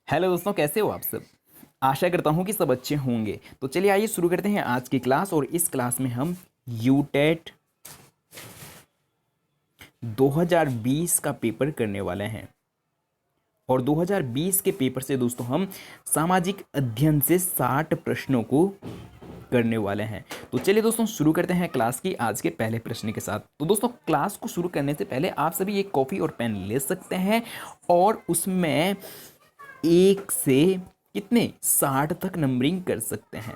Hello दोस्तों, कैसे हो आप सब। आशा करता हूँ कि सब अच्छे होंगे। तो चलिए आइए शुरू करते हैं आज की क्लास। और इस क्लास में हम यूटेट 2020 का पेपर करने वाले हैं। और 2020 के पेपर से दोस्तों हम सामाजिक अध्ययन से 60 प्रश्नों को करने वाले हैं। तो चलिए दोस्तों शुरू करते हैं क्लास की आज के पहले प्रश्न के साथ। तो दोस्तों क्लास को शुरू करने से पहले आप सभी एक कॉपी और पेन ले सकते हैं और उसमें 1 से कितने 60 तक नंबरिंग कर सकते हैं।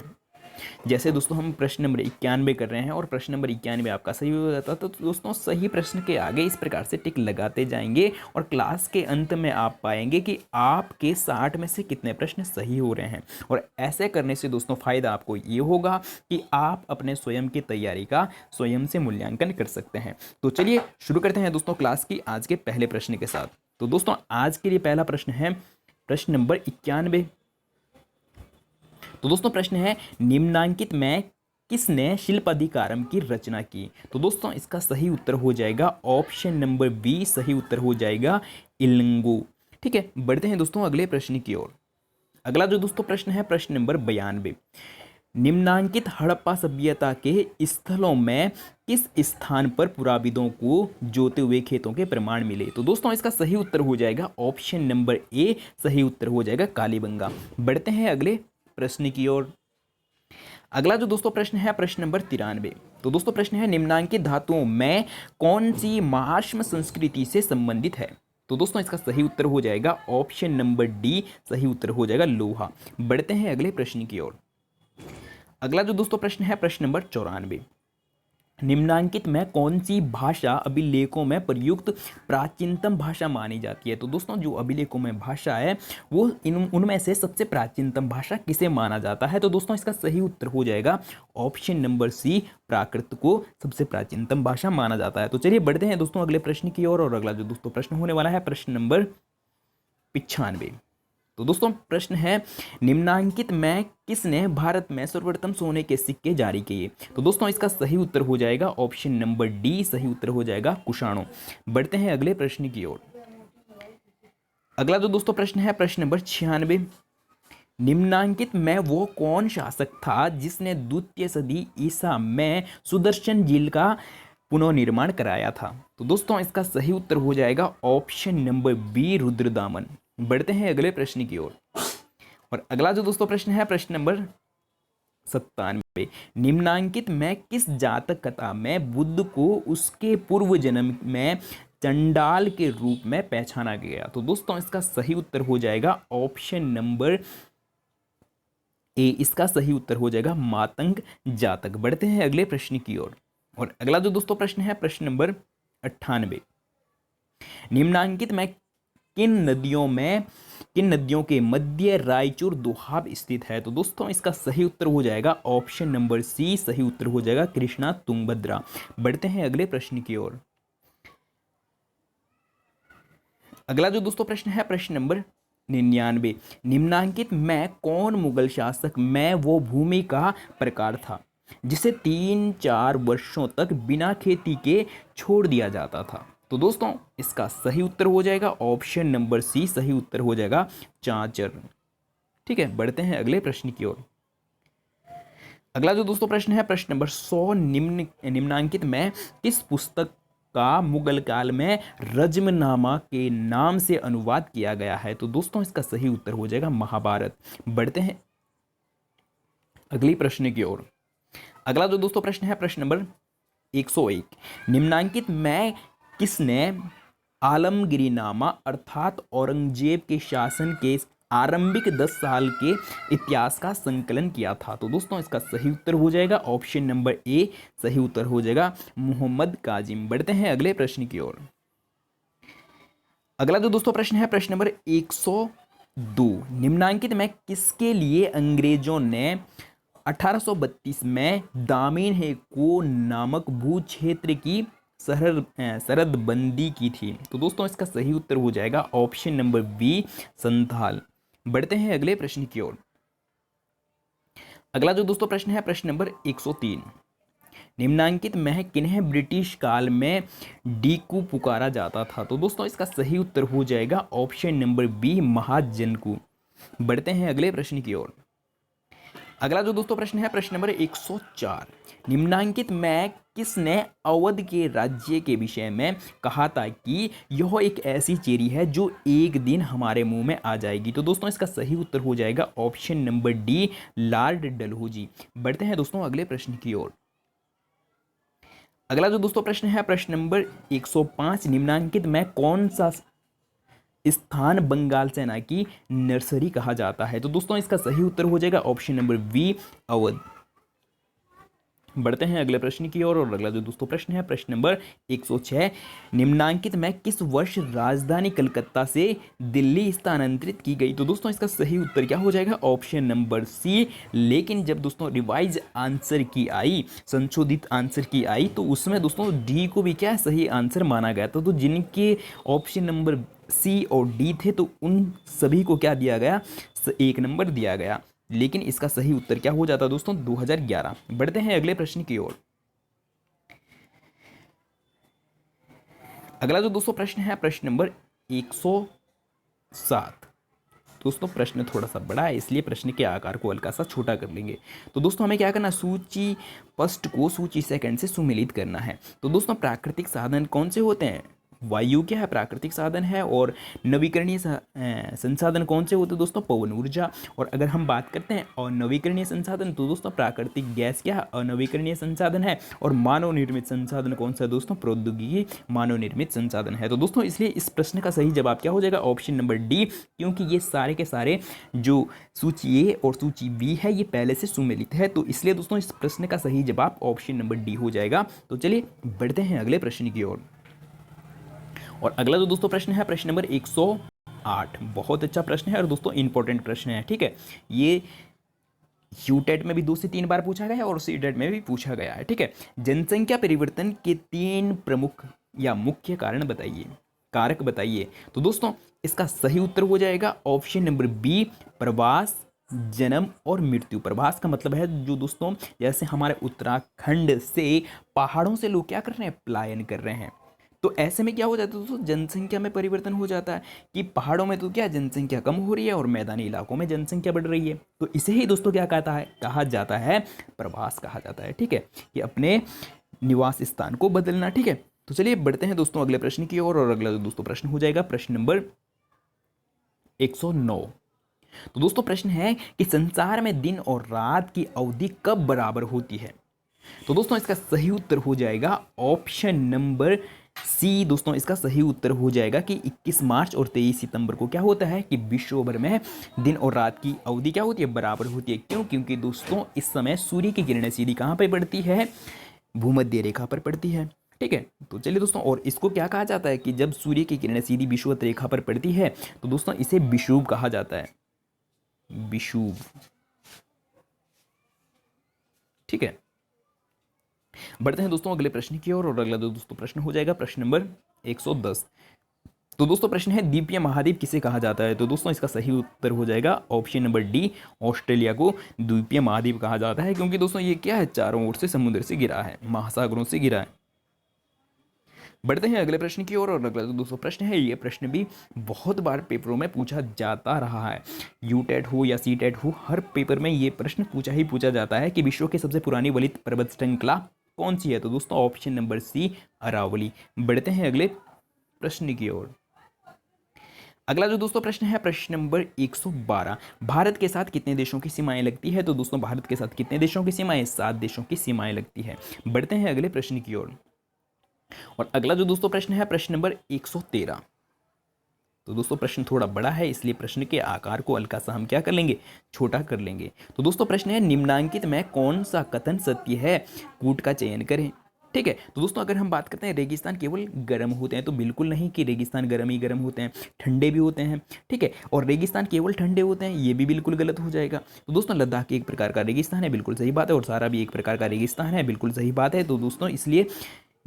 जैसे दोस्तों हम प्रश्न नंबर 91 कर रहे हैं और प्रश्न नंबर 91 आपका सही हो जाता है, तो दोस्तों सही प्रश्न के आगे इस प्रकार से टिक लगाते जाएंगे और क्लास के अंत में आप पाएंगे कि आपके 60 में से कितने प्रश्न सही हो रहे हैं। और ऐसे करने से दोस्तों फायदा आपको ये होगा कि आप अपने स्वयं की तैयारी का स्वयं से मूल्यांकन कर सकते हैं। तो चलिए शुरू करते हैं दोस्तों क्लास की आज के पहले प्रश्न के साथ। तो दोस्तों आज के लिए पहला प्रश्न है प्रश्न नंबर 91। तो दोस्तों प्रश्न है निम्नांकित में किसने शिल्पाधिकारम की रचना की। तो दोस्तों इसका सही उत्तर हो जाएगा ऑप्शन नंबर बी, सही उत्तर हो जाएगा इलंगो। ठीक है, बढ़ते हैं दोस्तों अगले प्रश्न की ओर। अगला जो दोस्तों प्रश्न है प्रश्न नंबर 92। निम्नांकित हड़प्पा सभ्यता के स्थलों में किस स्थान पर पुराविदों को जोते हुए खेतों के प्रमाण मिले। तो दोस्तों इसका सही उत्तर हो जाएगा ऑप्शन नंबर ए, सही उत्तर हो जाएगा कालीबंगा। बढ़ते हैं अगले प्रश्न की ओर। अगला जो दोस्तों प्रश्न है प्रश्न नंबर 93। तो दोस्तों प्रश्न है निम्नांकित धातुओं में कौन सी महाश्म संस्कृति से संबंधित है। तो दोस्तों इसका सही उत्तर हो जाएगा ऑप्शन नंबर डी, सही उत्तर हो जाएगा लोहा। बढ़ते हैं अगले प्रश्न की ओर। अगला जो दोस्तों प्रश्न है प्रश्न नंबर 94। निम्नांकित में कौन सी भाषा अभिलेखों में प्रयुक्त प्राचीनतम भाषा मानी जाती है। तो दोस्तों जो अभिलेखों में भाषा है वो उनमें से सबसे प्राचीनतम भाषा किसे माना जाता है। तो दोस्तों इसका सही उत्तर हो जाएगा ऑप्शन नंबर सी, प्राकृत को सबसे प्राचीनतम भाषा माना जाता है। तो चलिए बढ़ते हैं दोस्तों अगले प्रश्न की ओर। और अगला जो दोस्तों प्रश्न होने वाला है प्रश्न नंबर 95। तो दोस्तों प्रश्न है निम्नांकित में किसने भारत में सर्वप्रथम सोने के सिक्के जारी किए। तो दोस्तों इसका सही उत्तर हो जाएगा ऑप्शन नंबर डी, सही उत्तर हो जाएगा कुषाणों। बढ़ते हैं अगले प्रश्न की ओर। अगला जो दोस्तों प्रश्न है प्रश्न नंबर 96। निम्नांकित में वो कौन शासक था जिसने द्वितीय सदी ईसा में सुदर्शन झील का पुनर्निर्माण कराया था। तो दोस्तों इसका सही उत्तर हो जाएगा ऑप्शन नंबर बी, रुद्रदामन। बढ़ते हैं अगले प्रश्न की ओर। और अगला जो दोस्तों प्रश्न है प्रश्न नंबर 97। निम्नांकित में किस जातक कथा में बुद्ध को उसके पूर्व जन्म में चंडाल के रूप में पहचाना गया। तो दोस्तों इसका सही उत्तर हो जाएगा ऑप्शन नंबर ए, इसका सही उत्तर हो जाएगा मातंग जातक। बढ़ते हैं अगले प्रश्न की ओर। और अगला जो दोस्तों प्रश्न है प्रश्न नंबर 98। निम्नांकित में किन नदियों के मध्य रायचूर दोहाब स्थित है। तो दोस्तों इसका सही उत्तर हो जाएगा ऑप्शन नंबर सी, सही उत्तर हो जाएगा कृष्णा तुंगभद्रा। बढ़ते हैं अगले प्रश्न की ओर। अगला जो दोस्तों प्रश्न है प्रश्न नंबर 99। निम्नांकित में कौन मुगल शासक में वो भूमि का प्रकार था जिसे 3-4 वर्षों तक बिना खेती के छोड़ दिया जाता था। तो दोस्तों इसका सही उत्तर हो जाएगा ऑप्शन नंबर सी, सही उत्तर हो जाएगा चांचर। ठीक है, बढ़ते हैं अगले प्रश्न की ओर। अगला जो दोस्तों प्रश्न है प्रश्न नंबर 100। निम्नांकित में किस पुस्तक का मुगल काल में रज्मनामा के नाम से अनुवाद किया गया है। तो दोस्तों इसका सही उत्तर हो जाएगा महाभारत। बढ़ते हैं अगली प्रश्न की ओर। अगला जो दोस्तों प्रश्न है प्रश्न नंबर 101। निम्नांकित में किसने आलमगीरनामा अर्थात औरंगजेब के शासन के आरंभिक 10 साल के इतिहास का संकलन किया था। तो दोस्तों इसका सही उत्तर हो जाएगा ऑप्शन नंबर ए, सही उत्तर हो जाएगा मोहम्मद काजिम। बढ़ते हैं अगले प्रश्न की ओर। अगला जो दोस्तों प्रश्न है प्रश्न नंबर 102। निम्नांकित में किसके लिए अंग्रेजों ने 1832 में दामिन है को नामक भू क्षेत्र की सरहदबंदी की थी। तो दोस्तों इसका सही उत्तर हो जाएगा ऑप्शन नंबर बी, संथाल। बढ़ते हैं अगले प्रश्न की ओर। अगला जो दोस्तों प्रश्न है प्रश्न नंबर 103। निम्नांकित में किन्हें ब्रिटिश काल में डीकू पुकारा जाता था। तो दोस्तों इसका सही उत्तर हो जाएगा ऑप्शन नंबर बी, महाजन को। बढ़ते हैं अगले प्रश्न की ओर। अगला जो दोस्तों प्रश्न है प्रश्न नंबर 104, निम्नांकित में किसने अवध के राज्य के विषय में कहा था कि यह एक ऐसी चेरी है जो एक दिन हमारे मुंह में आ जाएगी। तो दोस्तों इसका सही उत्तर हो जाएगा option number D, Lord Dalhousie. बढ़ते हैं दोस्तों अगले प्रश्न की ओर। अगला जो दोस्तों प्रश्न है प्रश्न नंबर 105, निम्नांकित में कौन सा स्थान बंगाल सेना की नर्सरी कहा जाता है। तो दोस्तों इसका सही उत्तर हो जाएगा ऑप्शन नंबर बी, अवध। बढ़ते हैं अगले प्रश्न की ओर। और अगला जो दोस्तों प्रश्न है प्रश्न नंबर 106, निम्नांकित में किस वर्ष राजधानी कलकत्ता से दिल्ली स्थानांतरित की गई। तो दोस्तों इसका सही उत्तर क्या हो जाएगा ऑप्शन नंबर सी। लेकिन जब दोस्तों रिवाइज आंसर की आई, संशोधित आंसर की आई, तो उसमें दोस्तों डी को भी क्या सही आंसर माना गया था। तो जिनके ऑप्शन नंबर सी और डी थे तो उन सभी को क्या दिया गया, 1 नंबर दिया गया। लेकिन इसका सही उत्तर क्या हो जाता दोस्तों 2011। बढ़ते हैं अगले प्रश्न की ओर। अगला जो दोस्तों प्रश्न है प्रश्न नंबर 107। दोस्तों प्रश्न थोड़ा सा बड़ा है इसलिए प्रश्न के आकार को हल्का सा छोटा कर लेंगे। तो दोस्तों हमें क्या करना, सूची फर्स्ट को सूची सेकंड से सुमेलित करना है। तो दोस्तों प्राकृतिक साधन कौन से होते हैं, वायु क्या है, प्राकृतिक साधन है। और नवीकरणीय संसाधन कौन से होते हैं दोस्तों, पवन ऊर्जा। और अगर हम बात करते हैं अनवीकरणीय संसाधन तो दोस्तों प्राकृतिक गैस क्या है, अनवीकरणीय संसाधन है। और मानव निर्मित संसाधन कौन सा है दोस्तों, प्रौद्योगिकी मानव निर्मित संसाधन है। तो दोस्तों इसलिए इस प्रश्न का सही जवाब क्या हो जाएगा ऑप्शन नंबर डी, क्योंकि ये सारे के सारे जो सूची ए और सूची बी है ये पहले से सुमेलित है। तो इसलिए दोस्तों इस प्रश्न का सही जवाब ऑप्शन नंबर डी हो जाएगा। तो चलिए बढ़ते हैं अगले प्रश्न की ओर। और अगला जो दोस्तों प्रश्न है प्रश्न नंबर 108, बहुत अच्छा प्रश्न है और दोस्तों इंपॉर्टेंट प्रश्न है, ठीक है। ये यूटेट में भी 2 से 3 बार पूछा गया है और सीटेट में भी पूछा गया है, ठीक है। जनसंख्या परिवर्तन के 3 प्रमुख या मुख्य कारण बताइए, कारक बताइए। तो दोस्तों इसका सही उत्तर हो जाएगा ऑप्शन नंबर बी, प्रवास, जन्म और मृत्यु। प्रवास का मतलब है जो दोस्तों जैसे हमारे उत्तराखंड से पहाड़ों से लोग क्या कर रहे हैं, पलायन कर रहे हैं। तो ऐसे में क्या हो जाता है दोस्तों, जनसंख्या में परिवर्तन हो जाता है कि पहाड़ों में तो क्या जनसंख्या कम हो रही है और मैदानी इलाकों में जनसंख्या बढ़ रही है। तो इसे ही दोस्तों क्या कहता है, कहा जाता है प्रवास कहा जाता है, ठीक है, कि अपने निवास स्थान को बदलना, ठीक है। तो चलिए बढ़ते हैं दोस्तों अगले प्रश्न की ओर। और अगला दोस्तों प्रश्न हो जाएगा प्रश्न नंबर 109। तो दोस्तों प्रश्न है कि संसार में दिन और रात की अवधि कब बराबर होती है। तो दोस्तों इसका सही उत्तर हो जाएगा ऑप्शन नंबर सी। दोस्तों इसका सही उत्तर हो जाएगा कि 21 मार्च और 23 सितंबर को क्या होता है कि विश्व भर में दिन और रात की अवधि क्या होती है, बराबर होती है। क्यों, क्योंकि दोस्तों इस समय सूर्य की किरणें सीधी कहाँ पर पड़ती है, भूमध्य रेखा पर पड़ती है, ठीक है। तो चलिए दोस्तों, और इसको क्या कहा जाता है कि जब सूर्य की किरणें सीधी विषुवत रेखा पर पड़ती है तो दोस्तों इसे विषुव कहा जाता है, विषुव, ठीक है। बढ़ते हैं दोस्तों अगले प्रश्न की ओर। और अगला दोस्तों प्रश्न हो जाएगा प्रश्न नंबर 110। तो दोस्तों प्रश्न है द्वीपीय महाद्वीप किसे कहा जाता है। तो दोस्तों इसका सही उत्तर हो जाएगा ऑप्शन नंबर डी, ऑस्ट्रेलिया को द्वीपीय महाद्वीप कहा जाता है। क्योंकि दोस्तों ये क्या है, चारों ओर से समुद्र से घिरा है, महासागरों से घिरा है। बढ़ते हैं अगले प्रश्न की ओर। और अगला जो दोस्तों प्रश्न है ये प्रश्न भी बहुत बार पेपरों में पूछा जाता रहा है, यूटेट हो या सीटेट हो, हर पेपर में ये प्रश्न पूछा जाता है कि विश्व की सबसे पुरानी वलित पर्वत श्रृंखला कौन सी है। तो दोस्तों ऑप्शन नंबर सी, अरावली। बढ़ते हैं अगले प्रश्न की ओर। अगला जो दोस्तों प्रश्न है प्रश्न नंबर 112, भारत के साथ कितने देशों की सीमाएं लगती है। तो दोस्तों भारत के साथ कितने देशों की सीमाएं, 7 देशों की सीमाएं लगती है। बढ़ते हैं अगले प्रश्न की ओर। और अगला जो दोस्तों प्रश्न है प्रश्न नंबर 113। तो दोस्तों प्रश्न थोड़ा बड़ा है इसलिए प्रश्न के आकार को हल्का सा हम क्या कर लेंगे, छोटा कर लेंगे। तो दोस्तों प्रश्न है निम्नांकित में कौन सा कथन सत्य है, कूट का चयन करें, ठीक है। तो दोस्तों अगर हम बात करते हैं रेगिस्तान केवल गर्म होते हैं, तो बिल्कुल नहीं कि रेगिस्तान गर्म ही गर्म होते हैं, ठंडे भी होते हैं, ठीक है। और रेगिस्तान केवल ठंडे होते हैं, ये भी बिल्कुल गलत हो जाएगा। तो दोस्तों लद्दाख एक प्रकार का रेगिस्तान है, बिल्कुल सही बात है। और सारा भी एक प्रकार का रेगिस्तान है, बिल्कुल सही बात है। तो दोस्तों इसलिए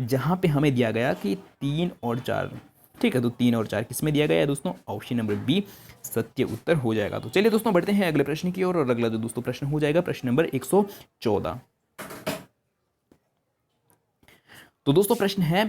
जहाँ पे हमें दिया गया कि 3 और 4, ठीक है, तो 3 और 4 किस में दिया गया है दोस्तों, ऑप्शन नंबर बी सत्य उत्तर हो जाएगा। तो चलिए दोस्तों बढ़ते हैं अगले प्रश्न की ओर। और अगला जो दोस्तों प्रश्न हो जाएगा प्रश्न नंबर 114। तो दोस्तों प्रश्न है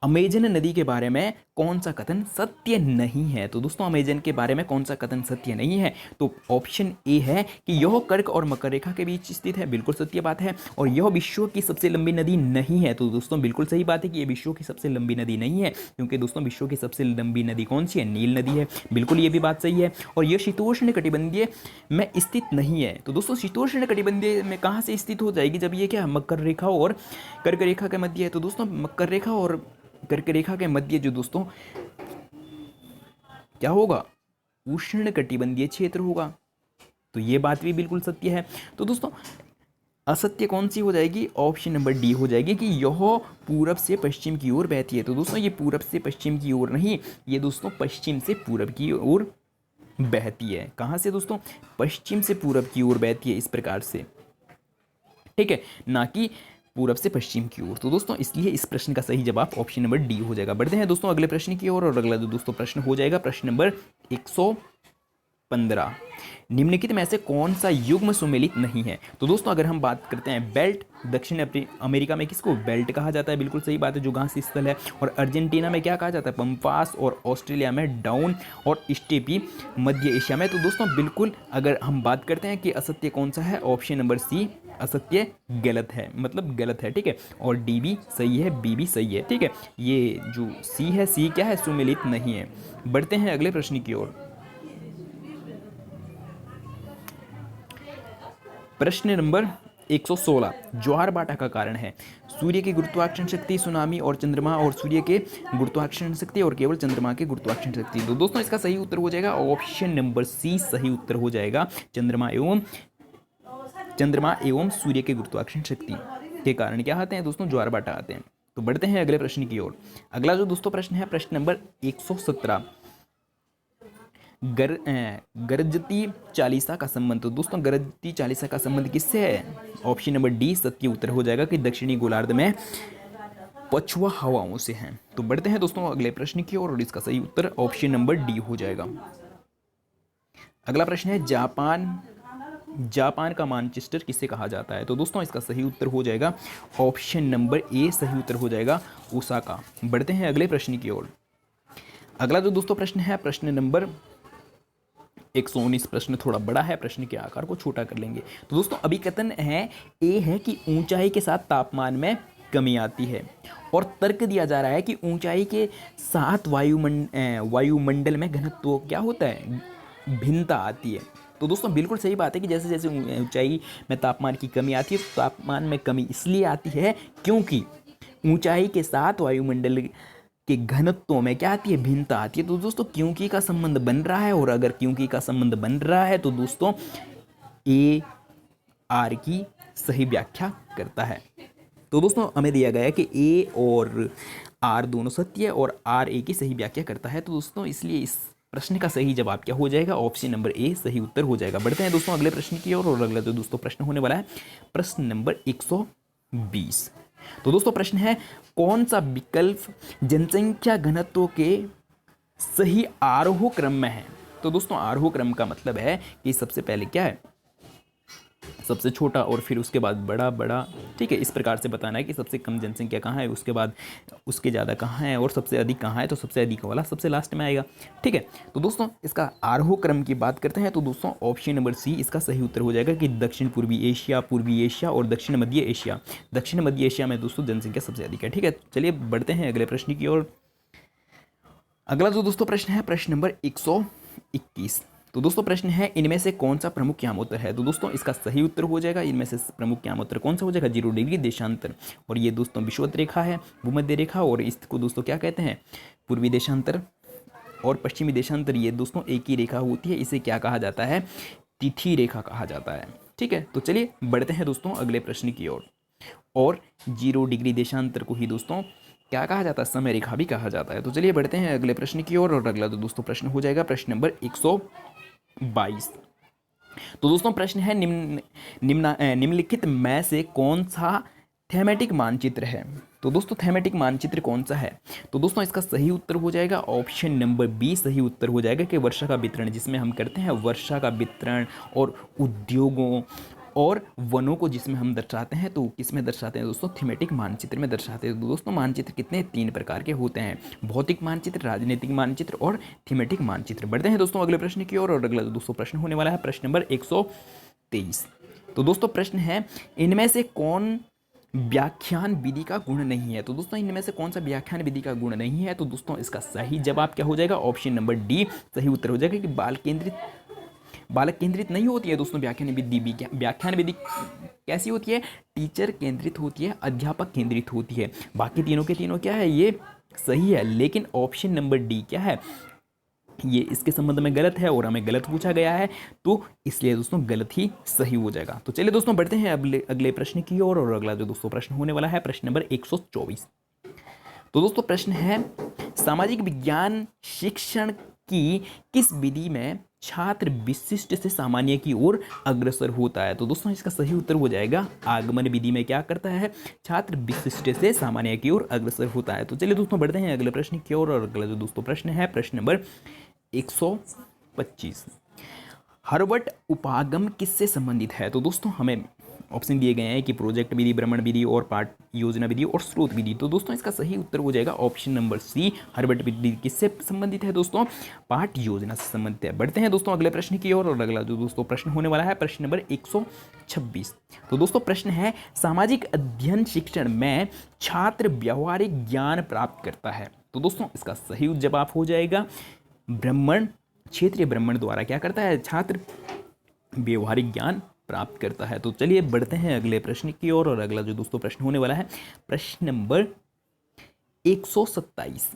अमेजन नदी के बारे में कौन सा कथन सत्य नहीं है? तो दोस्तों अमेजन के बारे में कौन सा कथन सत्य नहीं है? तो ऑप्शन ए है कि यह कर्क और मकर रेखा के बीच स्थित है, बिल्कुल सत्य बात है। और यह विश्व की सबसे लंबी नदी नहीं है, तो दोस्तों बिल्कुल सही बात है कि यह विश्व की सबसे लंबी नदी नहीं है, क्योंकि दोस्तों विश्व की सबसे लंबी नदी कौन सी है? नील नदी है, बिल्कुल ये भी बात सही है। और यह शीतोष्ण कटिबंधीय में स्थित नहीं है, तो दोस्तों शीतोष्ण कटिबंधीय में कहाँ से स्थित हो जाएगी? जब ये क्या मकर रेखा और कर्क रेखा के मध्य है। तो दोस्तों मकर रेखा और कर्क रेखा के मध्य जो दोस्तों क्या होगा? उष्ण कटिबंधीय क्षेत्र होगा, तो ये बात भी बिल्कुल सत्य है। तो दोस्तों असत्य कौन सी हो जाएगी? ऑप्शन नंबर डी हो जाएगी कि यह पूरब से पश्चिम की ओर बहती है। तो दोस्तों ये पूरब से पश्चिम की ओर नहीं, ये दोस्तों पश्चिम से पूरब की ओर बहती है। कहाँ से दोस्तों? पश्चिम से पूरब की ओर बहती है, इस प्रकार से, ठीक है, ना कि पूरब से पश्चिम की ओर। तो दोस्तों इसलिए इस प्रश्न का सही जवाब ऑप्शन नंबर डी हो जाएगा। बढ़ते हैं दोस्तों अगले प्रश्न की ओर, और अगला जो दोस्तों प्रश्न हो जाएगा प्रश्न नंबर 115। निम्नलिखित में से कौन सा युग्म सुमेलित नहीं है? तो दोस्तों अगर हम बात करते हैं बेल्ट, दक्षिण अमेरिका में किसको बेल्ट कहा जाता है? बिल्कुल सही बात है, जो घास स्थल है। और अर्जेंटीना में क्या कहा जाता है? पंपास। और ऑस्ट्रेलिया में डाउन। और स्टेपी मध्य एशिया में। तो दोस्तों बिल्कुल अगर हम बात करते हैं कि असत्य कौन सा है, ऑप्शन नंबर सी असत्य गलत है, मतलब गलत है, ठीक है। और डी भी सही है, बी भी सही है, ठीक है। ये जो सी है, सी क्या है? सुमेलित नहीं है। बढ़ते हैं अगले प्रश्न की ओर। प्रश्न नंबर 116, ज्वार भाटा का कारण है सूर्य की गुरुत्वाकर्षण शक्ति, सुनामी और चंद्रमा, और सूर्य के गुरुत्वाकर्षण शक्ति और केवल चंद्रमा के गुरुत्वाकर्षण शक्ति। तो दोस्तों इसका सही उत्तर हो जाएगा ऑप्शन नंबर सी सही उत्तर हो जाएगा। चंद्रमा एवं सूर्य के गुरुत्वाकर्षण शक्ति के कारण क्या आते हैं दोस्तों? ज्वार भाटा आते हैं। तो बढ़ते हैं अगले प्रश्न की ओर। अगला जो दोस्तों प्रश्न है प्रश्न नंबर 117, गरजती चालीसा का संबंध। तो दोस्तों गरजती चालीसा का संबंध किससे है? ऑप्शन नंबर डी सत्य उत्तर हो जाएगा कि दक्षिणी गोलार्ध में पछुआ हवाओं से है। तो बढ़ते हैं दोस्तों अगले प्रश्न की ओर, और इसका सही उत्तर ऑप्शन नंबर डी हो जाएगा। अगला प्रश्न है जापान का मानचेस्टर किसे कहा जाता है? तो दोस्तों इसका सही उत्तर हो जाएगा ऑप्शन नंबर ए सही उत्तर हो जाएगा ओसाका। बढ़ते हैं अगले प्रश्न की ओर। अगला जो दोस्तों प्रश्न है प्रश्न नंबर 119। प्रश्न थोड़ा बड़ा है, प्रश्न के आकार को छोटा कर लेंगे। तो दोस्तों अभी कथन है ए है कि ऊंचाई के साथ तापमान में कमी आती है, और तर्क दिया जा रहा है कि ऊंचाई के साथ वायुमंडल में घनत्व क्या होता है? भिन्नता आती है। तो दोस्तों बिल्कुल सही बात है कि जैसे जैसे ऊंचाई में तापमान की कमी आती है, तो तापमान में कमी इसलिए आती है क्योंकि ऊंचाई के साथ वायुमंडल के घनत्वों में क्या आती है? भिन्नता आती है। तो दोस्तों क्योंकि का संबंध बन रहा है, और अगर क्योंकि का संबंध बन रहा है तो दोस्तों ए आर की सही व्याख्या करता है। तो दोस्तों हमें दिया गया है कि ए और आर दोनों सत्य है, और आर ए की सही व्याख्या करता है। तो दोस्तों इसलिए इस प्रश्न का सही जवाब क्या हो जाएगा? ऑप्शन नंबर ए सही उत्तर हो जाएगा। बढ़ते हैं दोस्तों अगले प्रश्न की ओर, और अगला जो दोस्तों प्रश्न होने वाला है प्रश्न नंबर 120। तो दोस्तों प्रश्न है कौन सा विकल्प जनसंख्या घनत्व के सही आरोह क्रम में है? तो दोस्तों आरोह क्रम का मतलब है कि सबसे पहले क्या है? सबसे छोटा, और फिर उसके बाद बड़ा बड़ा, ठीक है। इस प्रकार से बताना है कि सबसे कम जनसंख्या कहाँ है, उसके बाद उसके ज़्यादा कहाँ है, और सबसे अधिक कहाँ है, तो सबसे अधिक वाला सबसे लास्ट में आएगा, ठीक है। तो दोस्तों इसका आरोह क्रम की बात करते हैं, तो दोस्तों ऑप्शन नंबर सी इसका सही उत्तर हो जाएगा कि दक्षिण पूर्वी एशिया और दक्षिण मध्य एशिया। दक्षिण मध्य एशिया में दोस्तों जनसंख्या सबसे अधिक है, ठीक है। चलिए बढ़ते हैं अगले प्रश्न की ओर। अगला जो दोस्तों प्रश्न है प्रश्न नंबर 121। तो दोस्तों प्रश्न है इनमें से कौन सा प्रमुख यामोत्तर है? तो दोस्तों इसका सही उत्तर हो जाएगा इनमें से प्रमुख यामोत्तर कौन सा हो जाएगा? 0 डिग्री देशांतर। और ये दोस्तों विषुवत रेखा है, भूमध्य रेखा, और इसको दोस्तों क्या कहते हैं? पूर्वी देशांतर और पश्चिमी देशांतर। ये दोस्तों एक ही रेखा होती है, इसे क्या कहा जाता है? तिथि रेखा कहा जाता है, ठीक है। तो चलिए बढ़ते हैं दोस्तों अगले प्रश्न की ओर। और 0 डिग्री देशांतर को ही दोस्तों क्या कहा जाता है? समय रेखा भी कहा जाता है। तो चलिए बढ़ते हैं अगले प्रश्न की ओर, और अगला तो दोस्तों प्रश्न हो जाएगा प्रश्न नंबर 122। तो दोस्तों प्रश्न है निम्नलिखित में से कौन सा थीमेटिक मानचित्र है? तो दोस्तों थीमेटिक मानचित्र कौन सा है? तो दोस्तों इसका सही उत्तर हो जाएगा ऑप्शन नंबर बी सही उत्तर हो जाएगा कि वर्षा का वितरण, जिसमें हम करते हैं वर्षा का वितरण और उद्योगों और वनों को जिसमें हम दर्शाते हैं तो किस में दर्शाते हैं दोस्तों, थीमेटिक मानचित्र में दर्शाते हैं। तो दोस्तों मानचित्र कितने, 3 प्रकार के होते हैं, भौतिक मानचित्र, राजनीतिक मानचित्र और थीमेटिक मानचित्र। बढ़ते हैं दोस्तों अगले प्रश्न की ओर, और अगला दोस्तों प्रश्न होने वाला है प्रश्न नंबर 123। तो दोस्तों प्रश्न है, इनमें से कौन व्याख्यान विधि का गुण नहीं है। तो दोस्तों इनमें से कौन सा व्याख्यान विधि का गुण नहीं है। तो दोस्तों इसका सही जवाब क्या हो जाएगा, ऑप्शन नंबर डी सही उत्तर हो जाएगा कि बालक केंद्रित नहीं होती है दोस्तों व्याख्यान विधि। व्याख्यान विधि कैसी होती है, टीचर केंद्रित होती है, अध्यापक केंद्रित होती है। बाकी तीनों के तीनों क्या है, ये सही है, लेकिन ऑप्शन नंबर डी क्या है, ये इसके संबंध में गलत है और हमें गलत पूछा गया है, तो इसलिए दोस्तों गलत ही सही हो जाएगा। तो चलिए दोस्तों बढ़ते हैं अगले प्रश्न की ओर, और अगला जो दोस्तों प्रश्न होने वाला है प्रश्न नंबर 124। तो दोस्तों प्रश्न है, सामाजिक विज्ञान शिक्षण की किस विधि में छात्र विशिष्ट से सामान्य की ओर अग्रसर होता है। तो दोस्तों इसका सही उत्तर हो जाएगा, आगमन विधि में क्या करता है, छात्र विशिष्ट से सामान्य की ओर अग्रसर होता है। तो चलिए दोस्तों बढ़ते हैं अगले प्रश्न की ओर, और अगला जो दोस्तों प्रश्न है प्रश्न नंबर 125। हर्बर्ट उपागम किससे संबंधित है। तो दोस्तों हमें ऑप्शन दिए गए हैं कि प्रोजेक्ट विधि, भ्रमण विधि और पाठ योजना विधि और स्रोत विधि। तो दोस्तों इसका सही उत्तर हो जाएगा ऑप्शन नंबर सी, हर्बर्ट विधि किससे संबंधित है दोस्तों, पाठ योजना से संबंधित है। बढ़ते हैं दोस्तों अगले प्रश्न की ओर, और अगला जो दोस्तों प्रश्न होने वाला है प्रश्न नंबर 126। तो दोस्तों प्रश्न है, सामाजिक अध्ययन शिक्षण में छात्र व्यवहारिक ज्ञान प्राप्त करता है। तो दोस्तों इसका सही जवाब हो जाएगा ब्राह्मण, क्षेत्रीय ब्राह्मण द्वारा क्या करता है, छात्र व्यवहारिक ज्ञान प्राप्त करता है। तो चलिए बढ़ते हैं अगले प्रश्न की ओर, और अगला जो दोस्तों प्रश्न होने वाला है प्रश्न नंबर 127।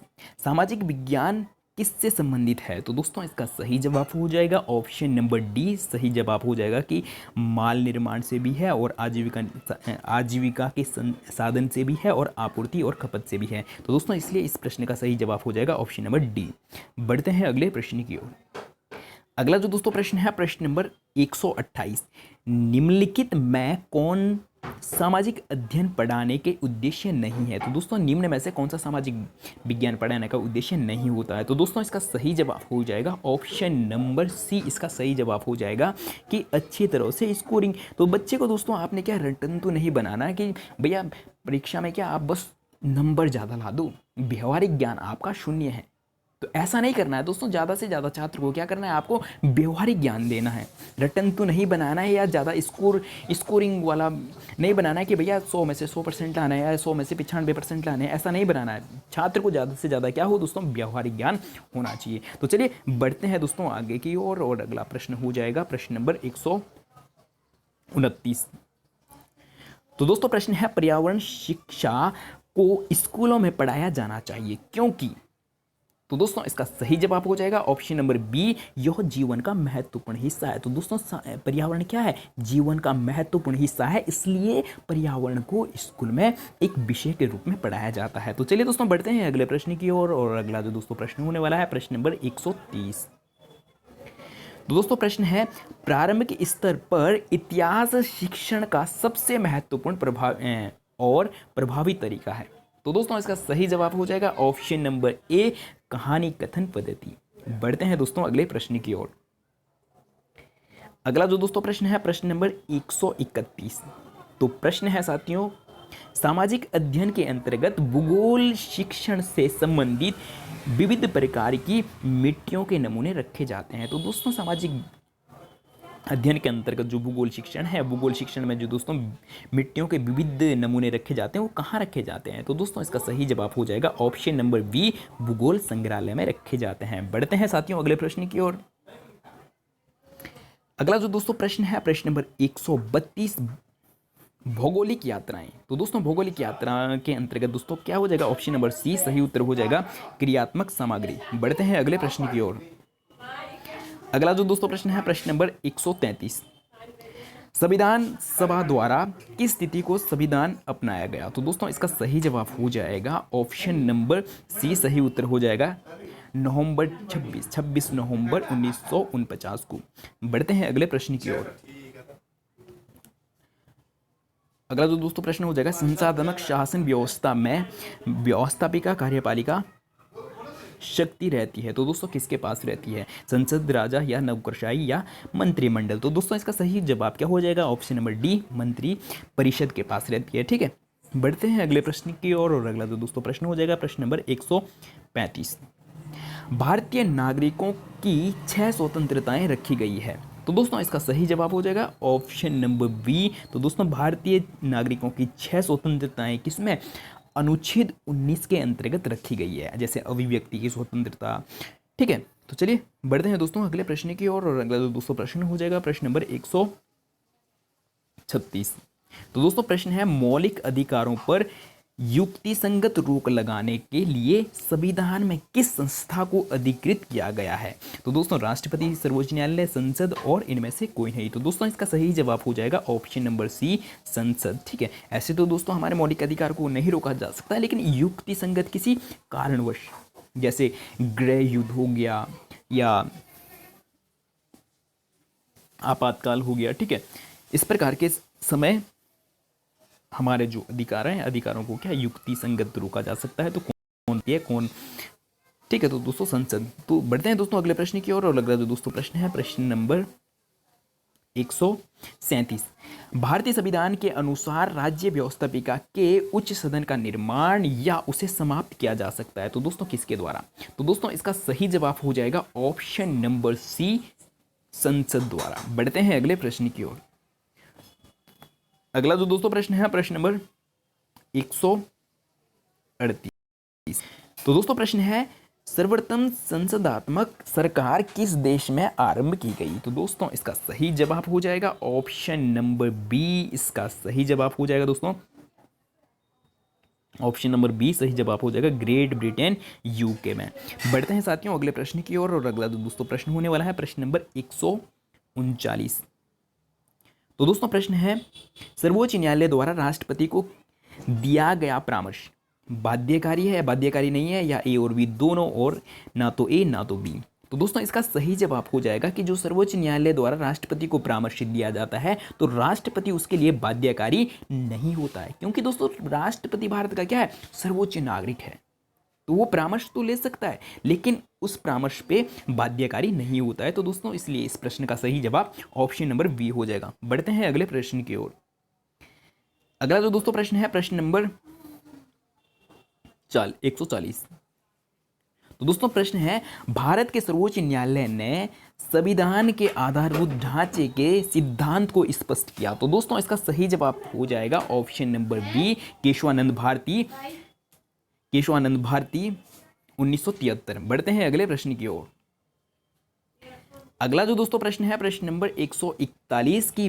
सामाजिक विज्ञान किससे संबंधित है। तो दोस्तों इसका सही जवाब हो जाएगा ऑप्शन नंबर डी सही जवाब हो जाएगा कि माल निर्माण से भी है और आजीविका के साधन से भी है और आपूर्ति और खपत से भी है। तो दोस्तों इसलिए इस प्रश्न का सही जवाब हो जाएगा ऑप्शन नंबर डी। बढ़ते हैं अगले प्रश्न की ओर। अगला जो दोस्तों प्रश्न है प्रश्न नंबर 128। निम्नलिखित में कौन सामाजिक अध्ययन पढ़ाने के उद्देश्य नहीं है। तो दोस्तों निम्न में से कौन सा सामाजिक विज्ञान पढ़ाने का उद्देश्य नहीं होता है। तो दोस्तों इसका सही जवाब हो जाएगा ऑप्शन नंबर सी, इसका सही जवाब हो जाएगा कि अच्छी तरह से स्कोरिंग। तो बच्चे को दोस्तों आपने क्या रटन तो नहीं बनाना कि भैया परीक्षा में क्या आप बस नंबर ज़्यादा ला दो, व्यवहारिक ज्ञान आपका 0 है। तो ऐसा नहीं करना है दोस्तों, ज़्यादा से ज़्यादा छात्र को क्या करना है, आपको व्यवहारिक ज्ञान देना है, रटन तो नहीं बनाना है या ज़्यादा स्कोरिंग वाला नहीं बनाना है कि भैया 100 में से 100% लाना है या 100 में से 95% लाना है, ऐसा नहीं बनाना है। छात्र को ज़्यादा से ज़्यादा क्या हो दोस्तों, व्यवहारिक ज्ञान होना चाहिए। तो चलिए बढ़ते हैं दोस्तों आगे की ओर, और अगला प्रश्न हो जाएगा प्रश्न नंबर 129। तो दोस्तों प्रश्न है, पर्यावरण शिक्षा को स्कूलों में पढ़ाया जाना चाहिए क्योंकि। तो दोस्तों इसका सही जवाब हो जाएगा ऑप्शन नंबर बी, यह जीवन का महत्वपूर्ण हिस्सा है। तो दोस्तों पर्यावरण क्या है, जीवन का महत्वपूर्ण हिस्सा है, इसलिए पर्यावरण को स्कूल में एक विषय के रूप में पढ़ाया जाता है। तो चलिए दोस्तों बढ़ते हैं अगले प्रश्न की ओर, और अगला जो दोस्तों प्रश्न होने वाला है प्रश्न नंबर 130। तो दोस्तों प्रश्न है, प्रारंभिक स्तर पर इतिहास शिक्षण का सबसे महत्वपूर्ण और प्रभावी तरीका है। तो दोस्तों इसका सही जवाब हो जाएगा ऑप्शन नंबर ए, कहानी कथन पद्धति। बढ़ते हैं दोस्तों अगले प्रश्न की ओर। अगला जो दोस्तों प्रश्न है प्रश्न नंबर 131। तो प्रश्न है साथियों, सामाजिक अध्ययन के अंतर्गत भूगोल शिक्षण से संबंधित विविध प्रकार की मिट्टियों के नमूने रखे जाते हैं। तो दोस्तों सामाजिक अध्ययन के अंतर्गत जो भूगोल शिक्षण है, भूगोल शिक्षण में जो दोस्तों मिट्टियों के विविध नमूने रखे जाते हैं वो कहाँ रखे जाते हैं। तो दोस्तों इसका सही जवाब हो जाएगा ऑप्शन नंबर बी, भूगोल संग्रहालय में रखे जाते हैं। बढ़ते हैं साथियों अगले प्रश्न की ओर। अगला जो दोस्तों प्रश्न है प्रश्न नंबर 132, भौगोलिक यात्राएं। तो दोस्तों भौगोलिक यात्रा के अंतर्गत दोस्तों क्या हो जाएगा, ऑप्शन नंबर सी सही उत्तर हो जाएगा क्रियात्मक सामग्री। बढ़ते हैं अगले प्रश्न की ओर। अगला जो दोस्तों प्रश्न है प्रश्न नंबर 133, संविधान सभा द्वारा किस स्थिति को संविधान अपनाया गया। तो दोस्तों इसका सही जवाब हो जाएगा ऑप्शन नंबर सी सही उत्तर हो जाएगा नवंबर 26 नवंबर 1949 को। बढ़ते हैं अगले प्रश्न की ओर। अगला जो दोस्तों प्रश्न हो जाएगा, संसाधनक शासन व्यवस्था में व्यवस्थापिका कार्यपालिका शक्ति रहती है? तो दोस्तों किसके पास रहती है? संसद, राजा या नौकरशाही या मंत्रिमंडल? तो दोस्तों इसका सही जवाब क्या हो जाएगा? ऑप्शन नंबर डी, मंत्री परिषद के पास रहती है। ठीक है, बढ़ते हैं अगले प्रश्न की ओर। और अगला जो दोस्तों प्रश्न हो जाएगा प्रश्न नंबर 135। भारतीय नागरिकों की 6 स्वतंत्रताएं रखी गई है। तो दोस्तों इसका सही जवाब हो जाएगा ऑप्शन नंबर बी। तो दोस्तों भारतीय नागरिकों की 6 स्वतंत्रताएं किसमें? अनुच्छेद 19 के अंतर्गत रखी गई है, जैसे अभिव्यक्ति की स्वतंत्रता। ठीक है, तो चलिए बढ़ते हैं दोस्तों अगले प्रश्न की ओर। और अगला जो दोस्तों प्रश्न हो जाएगा प्रश्न नंबर 136। तो दोस्तों प्रश्न है, मौलिक अधिकारों पर युक्ति संगत रोक लगाने के लिए संविधान में किस संस्था को अधिकृत किया गया है? तो दोस्तों राष्ट्रपति, सर्वोच्च न्यायालय, संसद और इनमें से कोई नहीं। तो दोस्तों इसका सही जवाब हो जाएगा ऑप्शन नंबर सी, संसद। ठीक है, ऐसे तो दोस्तों हमारे मौलिक अधिकार को नहीं रोका जा सकता, लेकिन युक्ति संगत किसी कारणवश, जैसे गृह युद्ध हो गया या आपातकाल हो गया, ठीक है, इस प्रकार के समय हमारे जो अधिकार हैं, अधिकारों को क्या युक्ति संगत रोका जा सकता है। तो कौन है कौन? ठीक है, तो दोस्तों संसद। तो बढ़ते हैं दोस्तों अगले प्रश्न की ओर। और अगला जो दोस्तों प्रश्न है प्रश्न नंबर 137। भारतीय संविधान के अनुसार राज्य व्यवस्थापिका के उच्च सदन का निर्माण या उसे समाप्त किया जा सकता है। तो दोस्तों किसके द्वारा? तो दोस्तों इसका सही जवाब हो जाएगा ऑप्शन नंबर सी, संसद द्वारा। बढ़ते हैं अगले प्रश्न की ओर। अगला जो दोस्तों प्रश्न है प्रश्न नंबर 138। तो दोस्तों प्रश्न है, सर्वप्रथम संसदात्मक सरकार किस देश में आरंभ की गई? तो दोस्तों इसका सही जवाब हो जाएगा ऑप्शन नंबर बी। इसका सही जवाब हो जाएगा दोस्तों ऑप्शन नंबर बी, सही जवाब हो जाएगा ग्रेट ब्रिटेन, यूके में। बढ़ते हैं साथियों अगले प्रश्न की ओर। और अगला जो दोस्तों प्रश्न होने वाला है प्रश्न नंबर 139। तो दोस्तों प्रश्न है, सर्वोच्च न्यायालय द्वारा राष्ट्रपति को दिया गया परामर्श बाध्यकारी है या बाध्यकारी नहीं है, या ए और बी दोनों, और ना तो ए ना तो बी? तो दोस्तों इसका सही जवाब हो जाएगा कि जो सर्वोच्च न्यायालय द्वारा राष्ट्रपति को परामर्श दिया जाता है तो राष्ट्रपति उसके लिए बाध्यकारी नहीं होता है, क्योंकि दोस्तों राष्ट्रपति भारत का क्या है? सर्वोच्च नागरिक है। तो वो परामर्श तो ले सकता है, लेकिन उस परामर्श पे बाध्यकारी नहीं होता है। तो दोस्तों इसलिए इस प्रश्न का सही जवाब ऑप्शन नंबर बी हो जाएगा। बढ़ते हैं अगले प्रश्न की ओर। अगला जो दोस्तों प्रश्न है प्रश्न नंबर 140। तो दोस्तों प्रश्न है, भारत के सर्वोच्च न्यायालय ने संविधान के आधारभूत ढांचे के सिद्धांत को स्पष्ट किया। तो दोस्तों इसका सही जवाब हो जाएगा option number B, Keshavananda Bharati 1973। बढ़ते हैं अगले प्रश्न की ओर। अगला जो दोस्तों प्रश्न है प्रश्न नंबर 141 की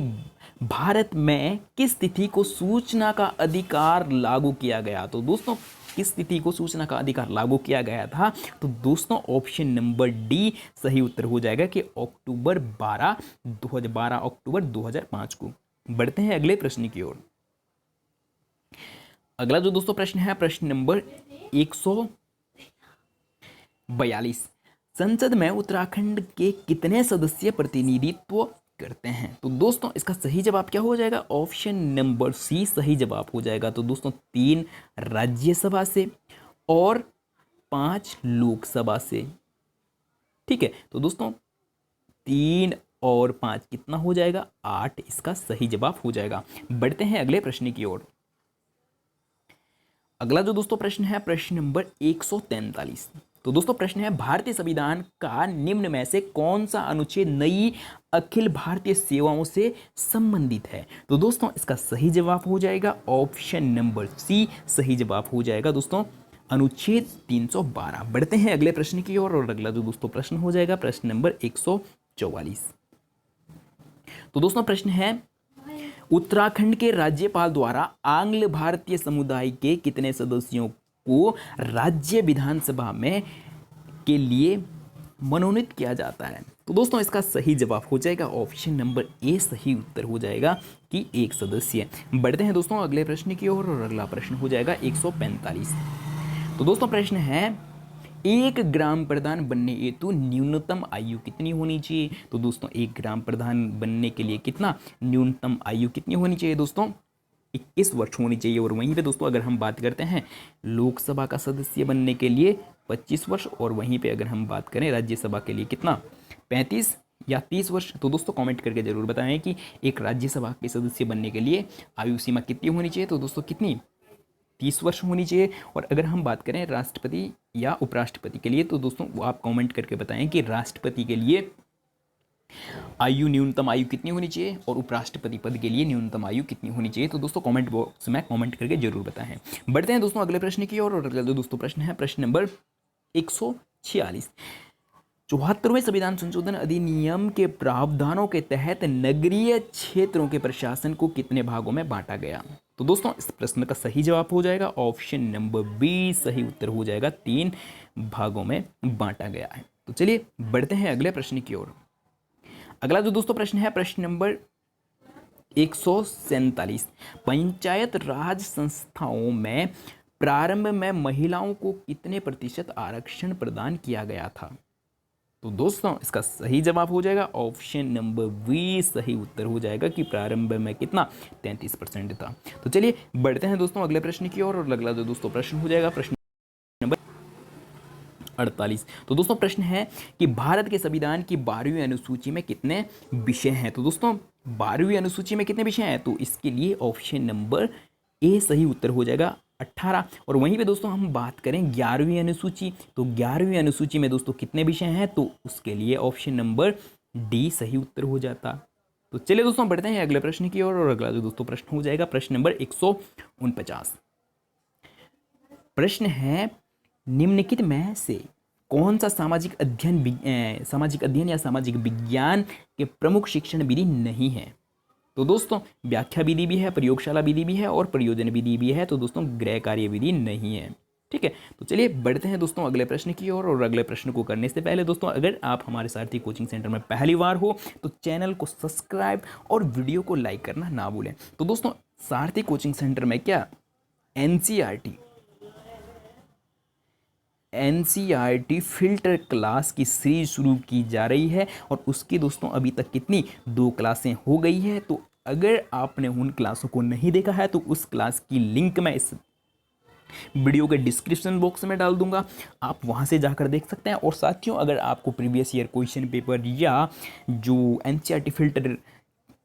भारत में किस तिथि को सूचना का अधिकार लागू किया गया? तो दोस्तों किस तिथि को सूचना का अधिकार लागू किया गया था? तो दोस्तों ऑप्शन नंबर डी सही उत्तर हो जाएगा कि अक्टूबर 2005 को। बढ़ते हैं अगले प्रश्न की ओर। अगला जो दोस्तों प्रश्न है प्रश्न नंबर 142। संसद में उत्तराखंड के कितने सदस्य प्रतिनिधित्व करते हैं? तो दोस्तों इसका सही जवाब क्या हो जाएगा? ऑप्शन नंबर सी सही जवाब हो जाएगा। तो दोस्तों 3 राज्यसभा से और 5 लोकसभा से। ठीक है, तो दोस्तों 3 और 5 कितना हो जाएगा? 8 इसका सही जवाब हो जाएगा। बढ़ते हैं अगले प्रश्न की ओर। अगला जो दोस्तों प्रश्न है प्रश्न नंबर 143। तो दोस्तों प्रश्न है, भारतीय संविधान का निम्न में से कौन सा अनुच्छेद नई अखिल भारतीय सेवाओं से संबंधित है? तो दोस्तों इसका सही जवाब हो जाएगा ऑप्शन नंबर सी, सही जवाब हो जाएगा दोस्तों अनुच्छेद 312। बढ़ते हैं अगले प्रश्न की ओर। और अगला जो दोस्तों प्रश्न हो जाएगा प्रश्न नंबर 144। तो दोस्तों प्रश्न है, उत्तराखंड के राज्यपाल द्वारा आंग्ल भारतीय समुदाय के कितने सदस्यों को राज्य विधानसभा में के लिए मनोनीत किया जाता है? तो दोस्तों इसका सही जवाब हो जाएगा ऑप्शन नंबर ए, सही उत्तर हो जाएगा कि 1 सदस्य। बढ़ते हैं दोस्तों अगले प्रश्न की ओर। और अगला प्रश्न हो जाएगा 145। तो दोस्तों प्रश्न है, एक ग्राम प्रधान बनने हेतु न्यूनतम आयु कितनी होनी चाहिए? तो दोस्तों एक ग्राम प्रधान बनने के लिए कितना न्यूनतम आयु कितनी होनी चाहिए दोस्तों? 21 वर्ष होनी चाहिए। और वहीं पे दोस्तों अगर हम बात करते हैं लोकसभा का सदस्य बनने के लिए 25 वर्ष, और वहीं पे अगर हम बात करें राज्यसभा के लिए कितना 35 या 30 वर्ष। तो दोस्तों कमेंट करके जरूर बताएं कि एक राज्यसभा के सदस्य बनने के लिए आयु सीमा कितनी होनी चाहिए। तो दोस्तों कितनी 30 वर्ष होनी चाहिए। और अगर हम बात करें राष्ट्रपति या उपराष्ट्रपति के लिए तो दोस्तों वो आप कमेंट करके बताएं कि राष्ट्रपति के लिए न्यूनतम आयु कितनी होनी चाहिए और उपराष्ट्रपति पद के लिए न्यूनतम आयु कितनी होनी चाहिए। तो दोस्तों कमेंट बॉक्स में कमेंट करके जरूर बताएं। बढ़ते हैं दोस्तों अगले प्रश्न की ओर। और अगला दोस्तों प्रश्न है प्रश्न नंबर 146। 74वें संविधान संशोधन अधिनियम के प्रावधानों के तहत नगरीय क्षेत्रों के प्रशासन को कितने भागों में बांटा गया। तो दोस्तों इस प्रश्न का सही जवाब हो जाएगा ऑप्शन नंबर बी, सही उत्तर हो जाएगा 3 भागों में बांटा गया है। तो चलिए बढ़ते हैं अगले प्रश्न की ओर। अगला जो दोस्तों प्रश्न है प्रश्न नंबर 147। पंचायत राज संस्थाओं में प्रारंभ में महिलाओं को कितने प्रतिशत आरक्षण प्रदान किया गया था। तो दोस्तों इसका सही जवाब हो जाएगा ऑप्शन नंबर बी, सही उत्तर हो जाएगा कि प्रारंभ में कितना 33% था। तो चलिए बढ़ते हैं दोस्तों अगले प्रश्न की ओर। और अगला जो दोस्तों प्रश्न हो जाएगा प्रश्न नंबर 48। तो दोस्तों प्रश्न है कि भारत के संविधान की 12वीं अनुसूची में कितने विषय हैं। तो दोस्तों 12वीं अनुसूची में कितने विषय हैं, तो इसके लिए ऑप्शन नंबर ए सही उत्तर हो जाएगा 18। और वहीं पे दोस्तों हम बात करें 11वीं अनुसूची, तो 11वीं अनुसूची में दोस्तों कितने विषय हैं, तो उसके लिए ऑप्शन नंबर डी सही उत्तर हो जाता। तो चलिए दोस्तों बढ़ते हैं अगले प्रश्न की ओर। और अगला जो दोस्तों प्रश्न हो जाएगा प्रश्न नंबर 149। प्रश्न है निम्नलिखित में से कौन सा सामाजिक अध्ययन या सामाजिक विज्ञान के प्रमुख शिक्षण विधि नहीं है। तो दोस्तों व्याख्या विधि भी है, प्रयोगशाला विधि भी है और प्रयोजन विधि भी है। तो दोस्तों गृह कार्य विधि नहीं है। ठीक है, तो चलिए बढ़ते हैं दोस्तों अगले प्रश्न की ओर। और अगले प्रश्न को करने से पहले दोस्तों अगर आप हमारे सारथी कोचिंग सेंटर में पहली बार हो तो चैनल को सब्सक्राइब और वीडियो को लाइक करना ना भूलें। तो दोस्तों सारथी कोचिंग सेंटर में क्या एनसीईआरटी फिल्टर क्लास की सीरीज शुरू की जा रही है और उसकी दोस्तों अभी तक कितनी 2 क्लासें हो गई है। तो अगर आपने उन क्लासों को नहीं देखा है तो उस क्लास की लिंक मैं इस वीडियो के डिस्क्रिप्शन बॉक्स में डाल दूंगा, आप वहां से जाकर देख सकते हैं। और साथियों अगर आपको प्रीवियस ईयर क्वेश्चन पेपर या जो एनसीईआरटी फिल्टर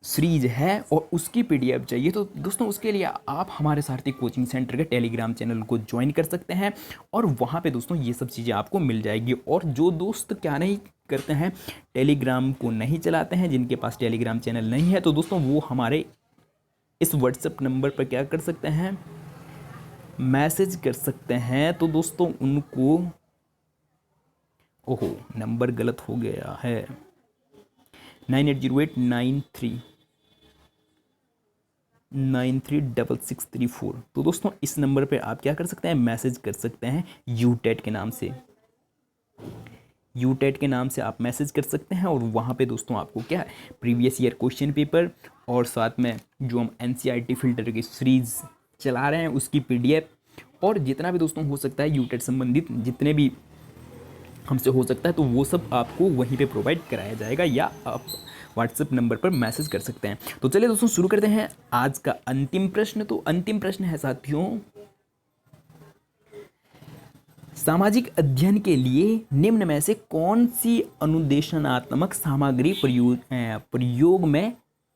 सीरीज है और उसकी पीडीएफ चाहिए तो दोस्तों उसके लिए आप हमारे सारथी कोचिंग सेंटर के टेलीग्राम चैनल को ज्वाइन कर सकते हैं और वहाँ पे दोस्तों ये सब चीज़ें आपको मिल जाएगी। और जो दोस्त क्या नहीं करते हैं, टेलीग्राम को नहीं चलाते हैं, जिनके पास टेलीग्राम चैनल नहीं है, तो दोस्तों वो हमारे इस व्हाट्सएप नंबर पर क्या कर सकते हैं, मैसेज कर सकते हैं। तो दोस्तों उनको ओहो नंबर गलत हो गया है 9808936634। तो दोस्तों इस नंबर पे आप क्या कर सकते हैं, मैसेज कर सकते हैं यूटेट के नाम से। यूटेट के नाम से आप मैसेज कर सकते हैं और वहाँ पे दोस्तों आपको क्या है प्रीवियस ईयर क्वेश्चन पेपर और साथ में जो हम एनसीईआरटी फिल्टर की सीरीज चला रहे हैं उसकी पीडीएफ और जितना भी दोस्तों हो सकता है यूटेट संबंधित जितने भी हमसे हो सकता है तो वो सब आपको वहीं पे प्रोवाइड कराया जाएगा या आप व्हाट्सएप नंबर पर मैसेज कर सकते हैं। तो चलिए दोस्तों शुरू करते हैं आज का अंतिम प्रश्न। तो अंतिम प्रश्न है साथियों, सामाजिक अध्ययन के लिए निम्न में से कौन सी अनुदेशनात्मक सामग्री प्रयोग में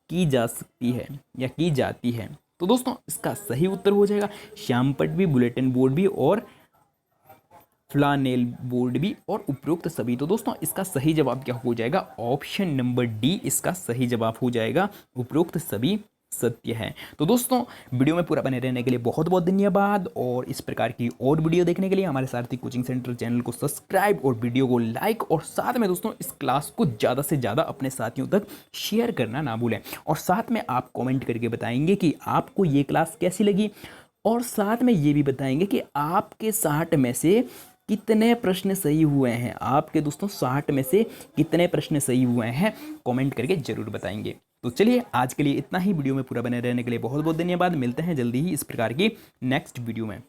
की जा सकती है या की जाती है। तो दोस्तों इसका सही उत्तर हो जाएगा श्यामपट्ट भी, बुलेटिन बोर्ड भी और फ्लानेल बोर्ड भी और उपरोक्त सभी। तो दोस्तों इसका सही जवाब क्या हो जाएगा, ऑप्शन नंबर डी इसका सही जवाब हो जाएगा, उपरोक्त सभी सत्य है। तो दोस्तों वीडियो में पूरा बने रहने के लिए बहुत बहुत धन्यवाद और इस प्रकार की और वीडियो देखने के लिए हमारे सारथी कोचिंग सेंटर चैनल को सब्सक्राइब और वीडियो को लाइक और साथ में दोस्तों इस क्लास को ज़्यादा से ज़्यादा अपने साथियों तक शेयर करना ना भूलें। और साथ में आप कॉमेंट करके बताएंगे कि आपको ये क्लास कैसी लगी और साथ में ये भी बताएंगे कि आपके 60 में से कितने प्रश्न सही हुए हैं, आपके दोस्तों 60 में से कितने प्रश्न सही हुए हैं, कमेंट करके जरूर बताएंगे। तो चलिए आज के लिए इतना ही। वीडियो में पूरा बने रहने के लिए बहुत बहुत धन्यवाद। मिलते हैं जल्दी ही इस प्रकार की नेक्स्ट वीडियो में।